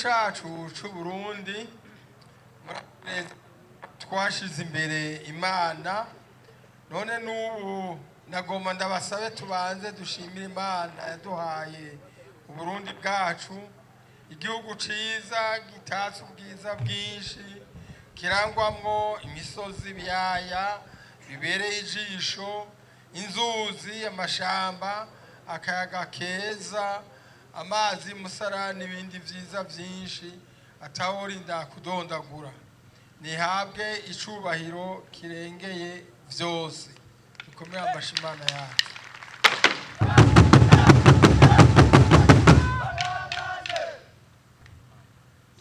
cacu c'u Burundi twashize imbere Imana, none n'ubu nagomba ndabasabe tubanze dushimira Imana yaduhaye Uburundi bwacu, igihugu ciza gitatse ubwiza bwinshi, kirangwamwo imisozi, ibiyaya bibereye ijisho, inzuzi, amashamba, akayaga keza, amazi, umusarani n'ibindi vyiza vyinshi ataworinda kudondagura. Nihabwe icubahiro kirengeye vyose. Dukomere amashi Imana yacu.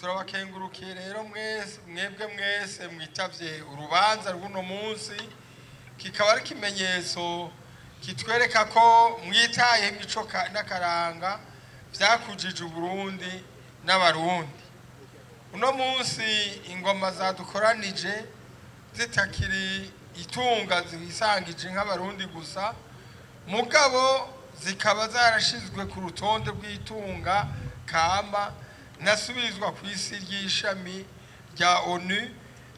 Turabakengurukiye rero mwebwe mwese mwitavye urubanza rw'uno munsi, kikaba ari ikimenyetso kitwereka ko mwitaye imico n'akaranga vyakujije Uburundi n'abarundi. Uno munsi ingoma zadukoranije zitakiri itunga zisangije nk'abarundi gusa, mugabo zikaba zarashizwe ku rutonde rw'itunga kama nasubizwa ku isi ry'ishami rya ONU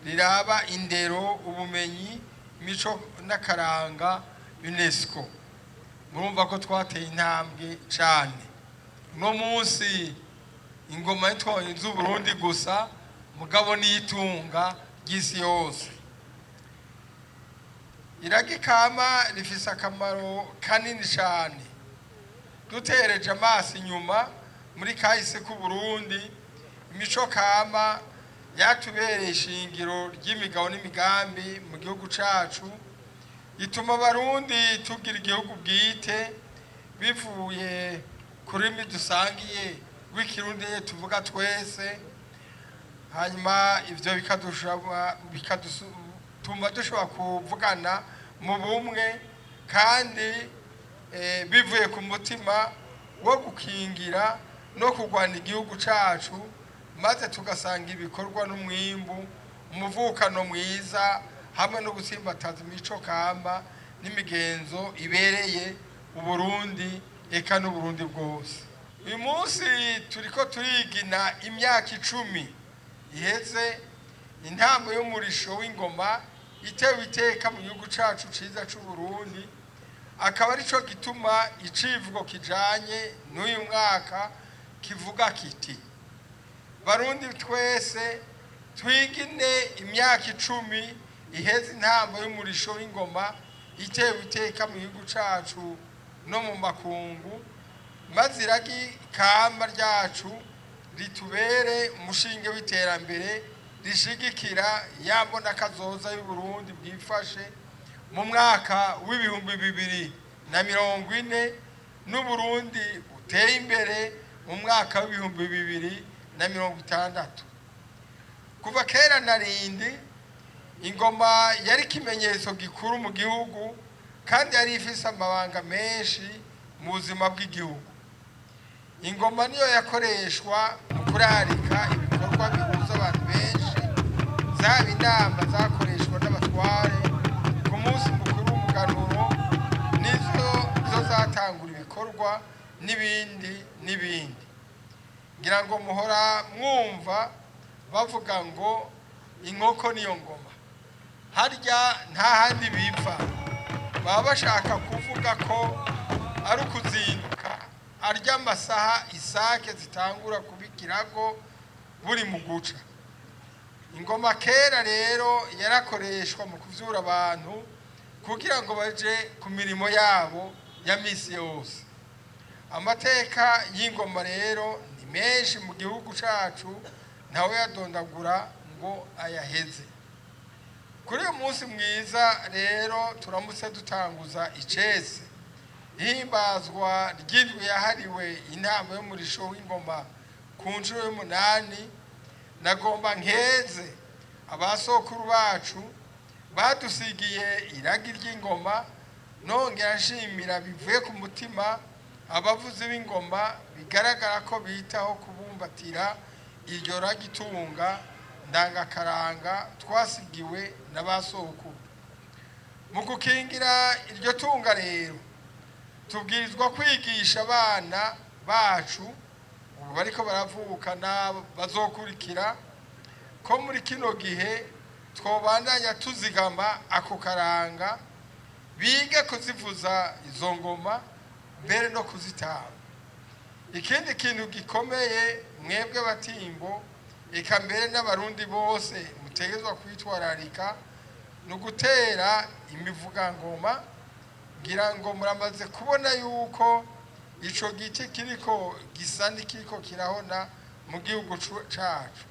riraba indero, ubumenyi, imico n'akaranga UNESCO. Murumva ko twateye intambwe cane. Uno munsi ingoma yitwaye z'Uburundi gusa, mugabo n'itunga ry'isi yose. Iragi kama rifise akamaro kanini cane. Dutereje amaso inyuma muri kahise ku Burundi, imico kama yatubereye ishingiro ry'imigabo n'imigambi mu gihugu cacu, ituma abarundi tugira igihugu bwite bivuye kuri rurimi dusangiye rw'ikirundi tuvuga twese. Hanyuma ivyo bikadutuma dushobora kuvugana mu bumwe kandi bivuye ku mutima wo gukingira no kurwana igihugu cacu, maze tugasanga ibikorwa n'umwimbu, umuvukano mwiza, hamwe no gutsimbataza imico kamba n'imigenzo ibereye Uburundi eka n'Uburundi bwose. Uyu munsi turiko turigina imyaka 10 iheze intambo y'umurisho w'ingoma itewe iteka mu gihugu cacu ciza c'u Burundi, akaba arico gituma icivugo kijanye n'uyu mwaka kivuga kiti: Barundi twese twigine imyaka 10 iheze intambo y'umurisho w'ingoma itewe iteka mu gihugu cacu no mu makungu, maze iragi kamba ryacu ritubere umushinge w'iterambere rishigikira yambona kazoza y'Uburundi bwifashe mu mwaka w'2040 n'Uburundi uteye imbere mu mwaka w'2060. Kuva kera narindi ingoma yari ikimenyetso gikuru mu gihugu kandi yari ifise amabanga menshi mu buzima bw'igihugu. Ingoma niyo yakoreshwa mu kurarika ibikorwa bihuza abantu benshi, zaba inama zakoreshwa n'abatware ku munsi mukuru w'umuganuro, nizo zatangura ibikorwa n'ibindi. Ngira ngo muhora mwumva bavuga ngo inkoko niyo ngoma, harya nta handi biva. Baba bashaka kuvuga ko ari ukuzinduka arya amasaha isake zitangura kubikirago buri mu guca. Ingoma kera rero yarakoreshwa mu kuvyura abantu kugira ngo baje ku mirimo yabo ya misi yose. Amateka y'ingoma rero ni menshi mu gihugu cacu, ntawe yadondagura ngo ayaheze. Kuri uyu munsi mwiza rero turamutse dutanguza icese ihimbazwa ry'indwi yahariwe inama y'umurisho w'ingoma ku nshuro y'8, nagomba nkeze abasokuru bacu badusigiye iragi ry'ingoma, nongera nshimira bivuye ku mutima abavuzi b'ingoma bigaragara ko bitaho kubumbatira iryo ragi tunga ndangakaranga twasigiwe n'abasokuru. Mu gukingira iryo tunga rero tubwirizwa kwigisha abana bacu ubu bariko baravuka bazokurikira ko muri kino gihe twobandanya tuzigama ako karanga, bige kuzivuza izo ngoma mbere no kuzitanga. Ikindi kintu gikomeye mwebwe batimbo eka mbere n'abarundi bose mutegezwa kwitwararika no gutera imivuga ngoma, ngira ngo muramaze kubona yuko ico giti kiriko gisa n'ikiriko kirahona mu gihugu cacu.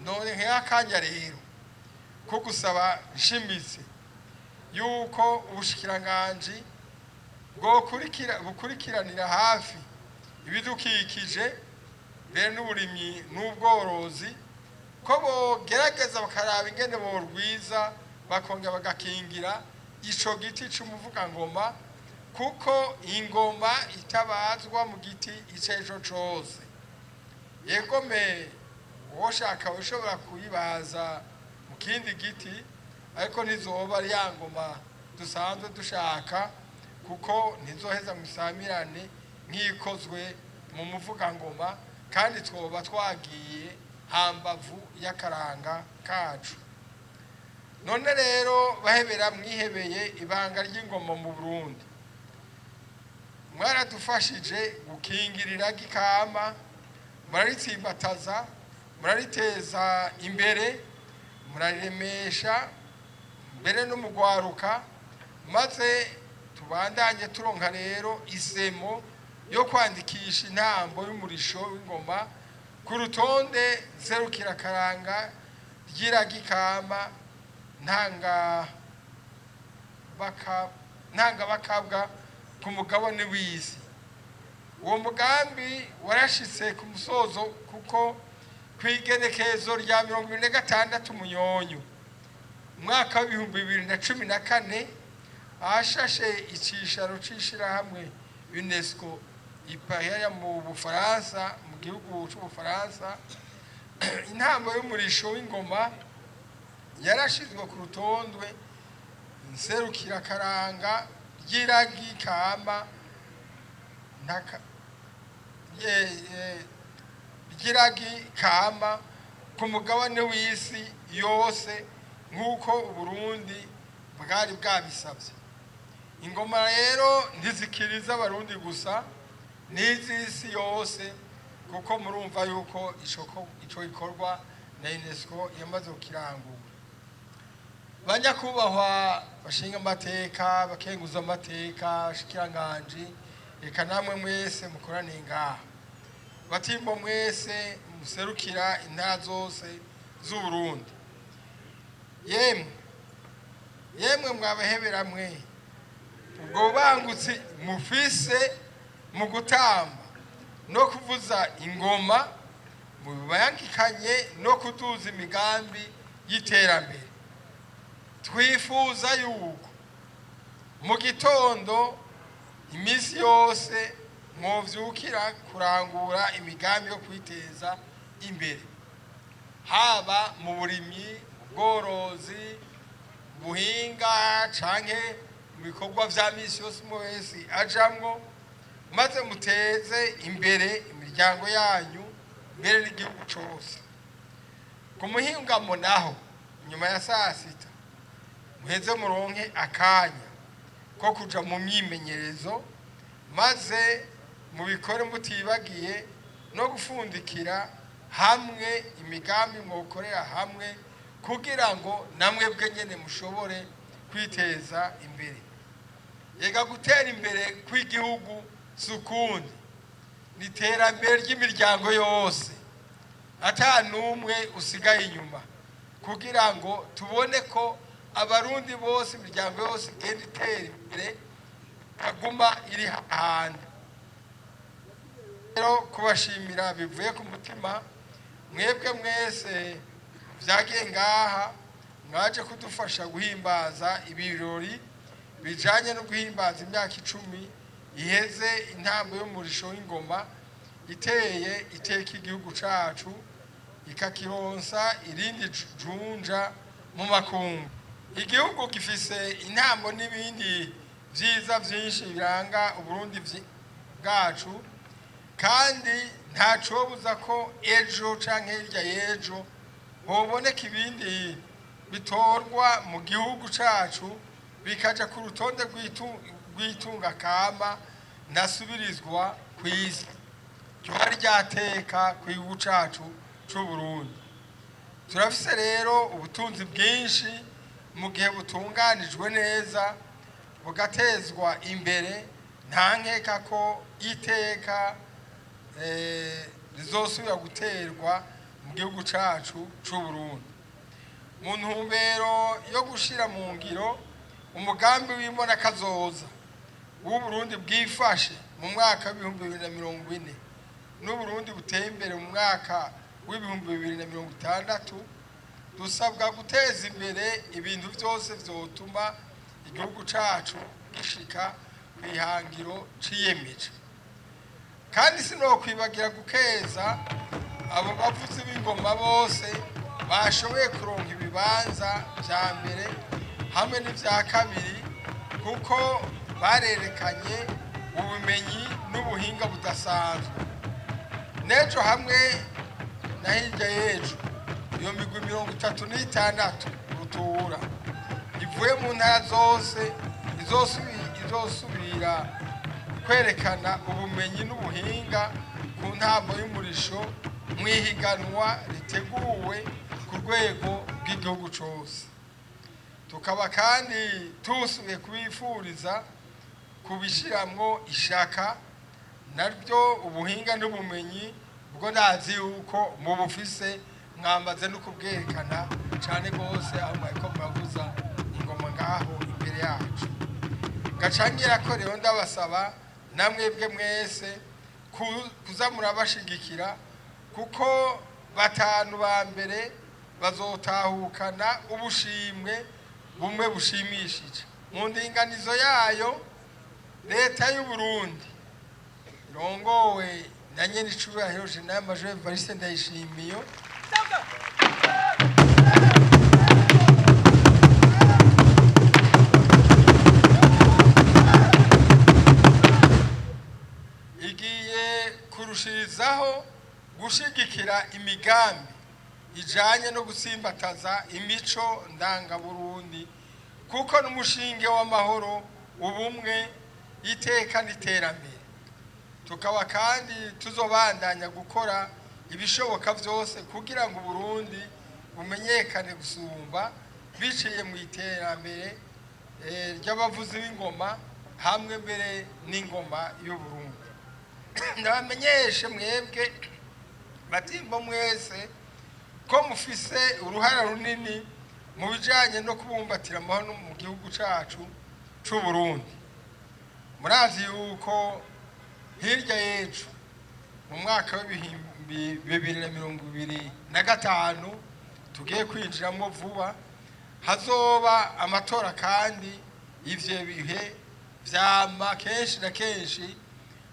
None nk'akanya rero ko gusaba nshimitse yuko ubushikiranganji bukurikiranira hafi ibidukikije mbere n'uburimyi n'ubworozi, ko bogerageza bakaraba ingene borwiza bakongera bagakingira ico giti c'umuvugangoma, kuko ingoma itabazwa mu giti ico cose. Yegome woshaka ushobora kuyibaza mu kindi giti, ariko ntizoba ari ya ngoma dusanzwe dushaka, kuko ntizoheza mu isamirane nk'ikozwe mu muvugangoma, kandi twoba twagiye hambavu y'akaranga kacu. None rero bahebera mwihebeye ibanga ry'ingoma mu Burundi, mwaradufashije gukingirira gikama, muraritsimbataza, murariteza imbere, murariremesha mbere no mugwaruka, maze tubandanye turonka rero isemo yo kwandikisha intambo y'umurisho w'ingoma ku rutonde zerukira karanga ry'iragikama ntanga bakabwa ku mugabane w'isi. Uwo mugambi warashitse ku musozo, kuko kwigenekezo rya 26 Munyonyo mwaka wa 2014 ashashe icisharo c'ishirahamwe UNESCO ipahera mu Bufaransa, mu gihugu c'Ubufaransa, intambo y'umurisho w'ingoma yarashizwe ku rutondwe nserukira karanga ry'iragi kama ry'iragi kama ku mugabane w'isi yose, nk'uko Uburundi bwari bwabisabye. Ingoma rero ntizikiriza abarundi gusa, n'iz'isi yose, kuko murumva yuko ico gikorwa na UNESCO yamaze kukirangura. Banyakubahwa bashinga amateka, bakenguza amateka, bashikiranganji, eka namwe mwese mukoraniye ngaha, batimbo mwese muserukira intara zose z'Uburundi, yemwe mwabahebera mwe, ubwo bangutse mufise mu gutamba no kuvuza ingoma, mubayangikanye no kuduza imigambi y'iterambere. Twifuza yuko mu gitondo imisi yose mwovyukira kurangura imigambi yo kwiteza imbere, haba mu burimyi, ubworozi, buhinga, canke mu bikorwa vya misi yose mwese ajamwo, maze muteze imbere imiryango yanyu mbere n'igihugu cose. Ku muhingamo naho nyuma ya sasita muheze muronke akanya ko kuja mu myimenyerezo, maze mubikore mutibagiye no gufundikira hamwe imigambi mwokorera hamwe, kugira ngo namwe bwenyene mushobore kwiteza imbere. Yega gutera imbere kw'igihugu sukundi n'iterambere ry'imiryango yose, ata numwe usigaye inyuma, kugira ngo tubone ko abarundi bose, imiryango yose igenda itera imbere, aguma iri hahandi. Rero kubashimira bivuye ku mutima, mwebwe mwese vyagiye ngaha mwaje kudufasha guhimbaza ibirori bijanye no guhimbaza imyaka 10 iheze intambo y'umurisho w'ingoma iteye iteka igihugu cacu, ikakironsa irindi junja mu makungu. Igihugu gifise intambo n'ibindi vyiza vyinshi biranga Uburundi bwacu, kandi ntacobuza ko ejo canke hirya y'ejo hoboneka ibindi bitorwa mu gihugu cacu bikaja ku rutonde rw'itunga kama nasubirizwa kw'isi ryoba ryateka ku gihugu cacu c'u Burundi. Turafise rero ubutunzi bwinshi mu gihe butunganijwe neza bugatezwa imbere, nta nkeka ko iteka rizosubira guterwa mu gihugu cacu c'u Burundi. Mu ntumbero yo gushira mu ngiro umugambi w'imbona kazoza w'u Burundi bwifashe mu mwaka w'ibihumbi 2040 n'u Burundi buteye imbere mu mwaka w'ibihumbi 2060, dusabwa guteza imbere ibintu byose vyotuma igihugu cacu gishika kwihangiro ciyemeje. Kandi sinokwibagira gukeza abo bavuzi b'ingoma bose bashoboye kuronka ibibanza vya mbere hamwe n'ivya kabiri, kuko barerekanye ubumenyi n'ubuhinga budasanzwe. Nejo hamwe na hirya y'ejo iyo migwi 36 rutura ivuye mu ntara zose izosubira kwerekana ubumenyi n'ubuhinga ku ntambo y'umurisho mwihiganwa riteguwe ku rwego rw'igihugu cose. Tukaba kandi tusubiye kubifuriza kubishiramwo ishaka naryo ubuhinga n'ubumenyi bwo ndazi yuko mu bufise mwamaze no kubwerekana cyane gose aho mwariko muravuza ingoma ngaho imbere yacu. Gacangira ko rero ndabasaba namwebwe mwese kuza murabashigikira, kuko batanu ba mbere bazotahukana ubushimwe bumwe bushimishije. Mu ndinganizo yayo leta y'u Burundi irongowe na nyenicubahiro Jenerali Major Evariste Ndayishimiye igiye kurushirizaho gushigikira imigambi ijanye no gusimbataza imico ndanga Burundi, kuko n'umushinge w'amahoro, ubumwe, iteka n'iterambere. Tukaba kandi tuzobandanya gukora ibishoboka vyose kugira ngo Burundi bumenyekane gusumba biciye mu iterambere ry'abavuzi b'ingoma hamwe mbere n'ingoma y'u Burundi. Ndabamenyeshe mwebwe batimbo mwese ko mufise uruhara runini mu bijanye no kubumbatira amahoro mu gihugu cacu c'u Burundi. Murazi yuko hirya y'ejo mu mwaka w'ibihumbi 2025 tugiye kwinjiramo vuba hazoba amatora, kandi ivyo bihe vyama kenshi na kenshi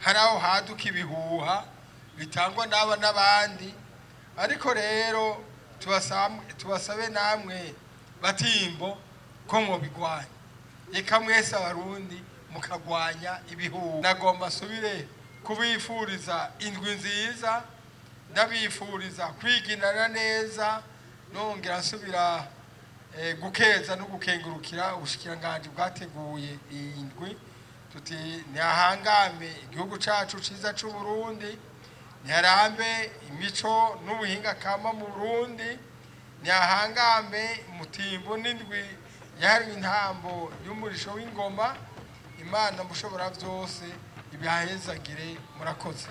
hari aho haduka ibihuha bitangwa n'aba n'abandi. Ariko rero tubasabe namwe batimbo ko mwobigwanya, eka mwese abarundi mukagwanya ibihuha. Nagomba subire kubifuriza indwi nziza, ndabifuriza kwiginana neza, nongera nsubira gukeza no gukengurukira ubushikiranganje bwateguye iyi ndwi. Tuti ntihangame igihugu cacu ciza c'u Burundi, ntiharambe imico n'ubuhinga kama mu Burundi, ntihangame umutimbo n'indwi yahariwe intambo y'umurisho w'ingoma. Imana mushobora vyose ibahezagire, murakoze.